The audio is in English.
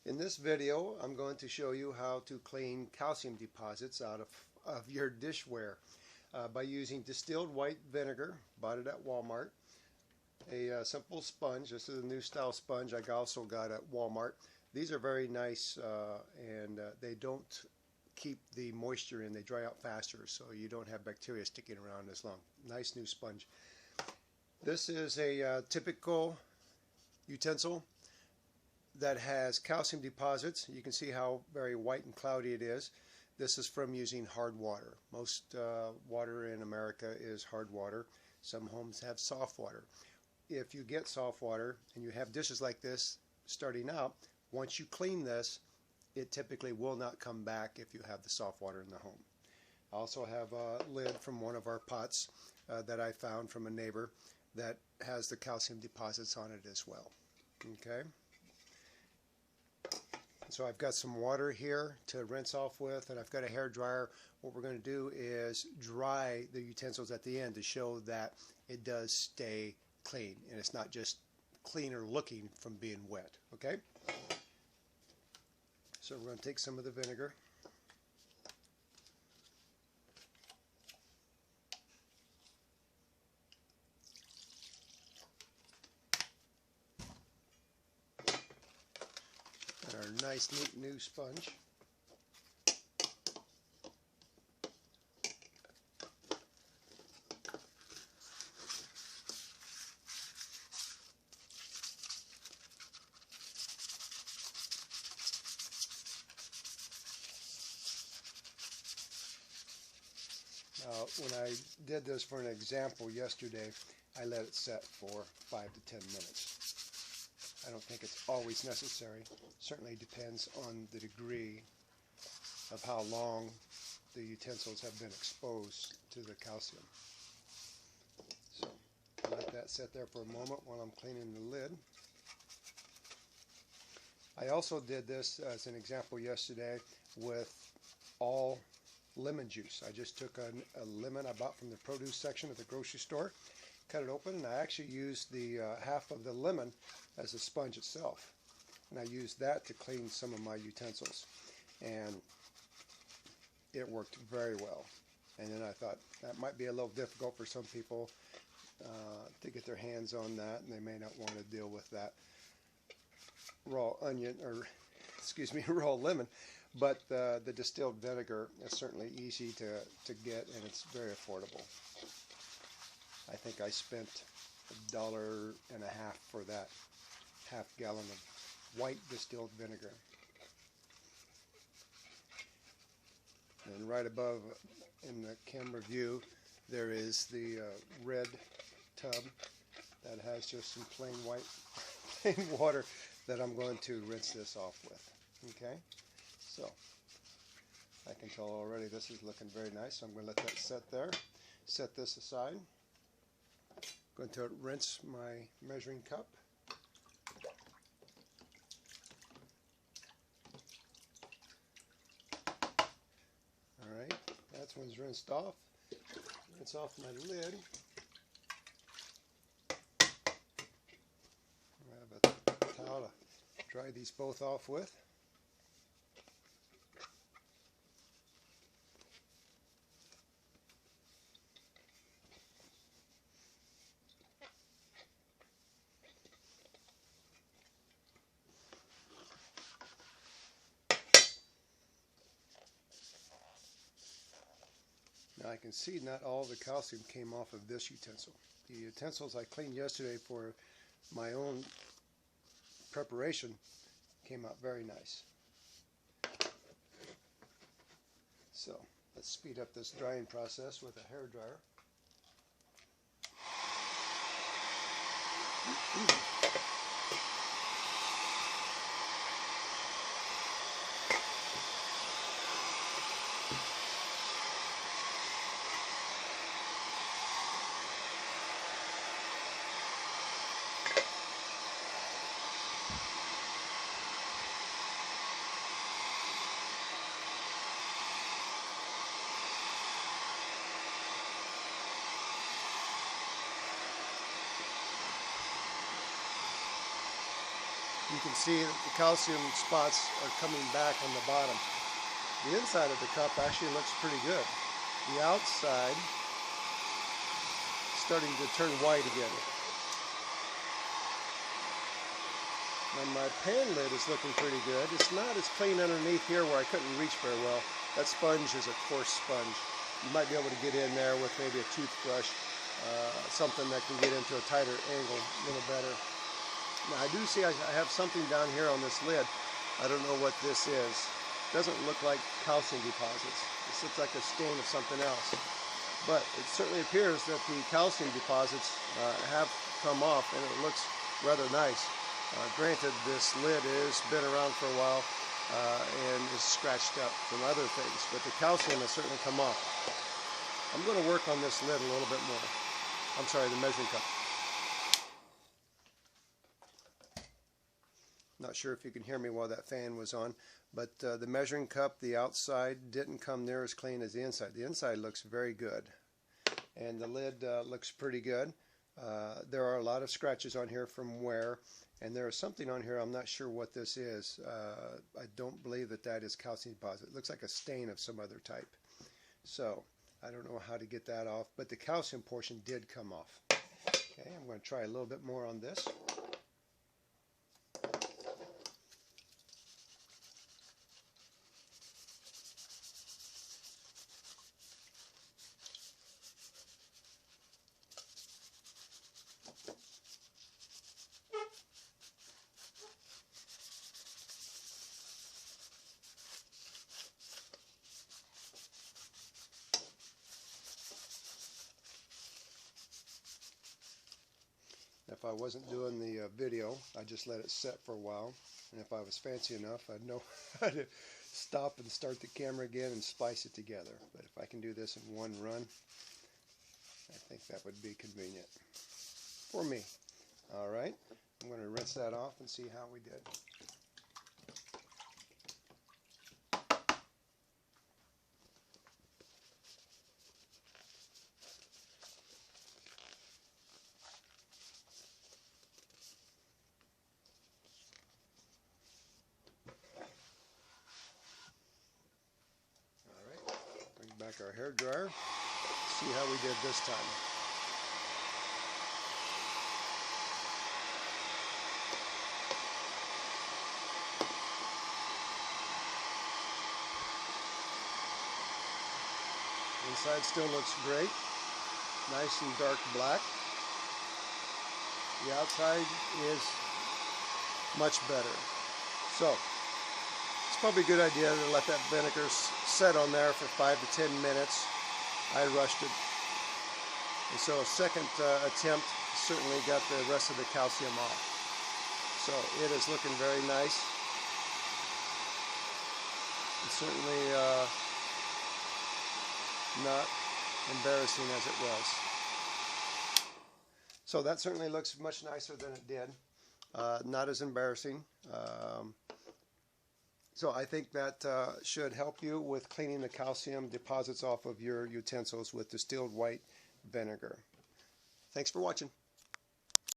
In this video, I'm going to show you how to clean calcium deposits out of your dishware by using distilled white vinegar. Bought it at Walmart. A simple sponge. This is a new style sponge I also got at Walmart. These are very nice and they don't keep the moisture in. They dry out faster, so you don't have bacteria sticking around as long. Nice new sponge. This is a typical utensil that has calcium deposits. You can see how very white and cloudy it is. This is from using hard water. Most water in America is hard water. Some homes have soft water. If you get soft water and you have dishes like this starting out, once you clean this, it typically will not come back if you have the soft water in the home. I also have a lid from one of our pots that I found from a neighbor that has the calcium deposits on it as well. Okay. So I've got some water here to rinse off with, and I've got a hair dryer. What we're going to do is dry the utensils at the end to show that it does stay clean and it's not just cleaner looking from being wet. Okay? So we're going to take some of the vinegar. And our nice, neat new sponge. Now, when I did this for an example yesterday, I let it set for 5 to 10 minutes. I don't think it's always necessary. Certainly depends on the degree of how long the utensils have been exposed to the calcium. So let that sit there for a moment while I'm cleaning the lid. I also did this as an example yesterday with all lemon juice. I just took a lemon I bought from the produce section at the grocery store, cut it open, and I actually used the half of the lemon as a sponge itself. And I used that to clean some of my utensils. And it worked very well. And then I thought that might be a little difficult for some people to get their hands on that, and they may not want to deal with that raw onion, or excuse me, raw lemon. But the distilled vinegar is certainly easy to get, and it's very affordable. I think I spent $1.50 for that half gallon of white distilled vinegar. And right above in the camera view, there is the red tub that has just some plain white plain water that I'm going to rinse this off with. Okay? So, I can tell already this is looking very nice, so I'm going to let that set there. Set this aside. I'm going to rinse my measuring cup. Alright, that one's rinsed off. Rinse off my lid. I have a towel to dry these both off with. Now I can see not all the calcium came off of this utensil. The utensils I cleaned yesterday for my own preparation came out very nice. So let's speed up this drying process with a hair dryer. you can see that the calcium spots are coming back on the bottom. The inside of the cup actually looks pretty good. The outside starting to turn white again. Now my pan lid is looking pretty good. It's not as clean underneath here where I couldn't reach very well. That sponge is a coarse sponge. You might be able to get in there with maybe a toothbrush, something that can get into a tighter angle a little better. Now I do see I have something down here on this lid. I don't know what this is. It doesn't look like calcium deposits. This looks like a stain of something else. But it certainly appears that the calcium deposits have come off, and it looks rather nice. Granted, this lid has been around for a while and is scratched up from other things, but the calcium has certainly come off. I'm going to work on this lid a little bit more. I'm sorry, the measuring cup. Not sure if you can hear me while that fan was on, but the measuring cup, the outside didn't come near as clean as the inside. The inside looks very good, and the lid looks pretty good. There are a lot of scratches on here from wear, and there is something on here, I'm not sure what this is. I don't believe that that is calcium deposit. It looks like a stain of some other type. So I don't know how to get that off, but the calcium portion did come off. Okay, I'm going to try a little bit more on this. If I wasn't doing the video, I'd just let it set for a while, and if I was fancy enough, I'd know how to stop and start the camera again and splice it together. But if I can do this in one run, I think that would be convenient for me. Alright, I'm going to rinse that off and see how we did. Back our hair dryer, see how we did this time. Inside still looks great, nice and dark black. The outside is much better. So it's probably a good idea to let that vinegar set on there for 5 to 10 minutes. I rushed it. And so a second attempt certainly got the rest of the calcium off. So it is looking very nice. It's certainly not embarrassing as it was. So that certainly looks much nicer than it did. Not as embarrassing. So I think that should help you with cleaning the calcium deposits off of your utensils with distilled white vinegar. Thanks for watching.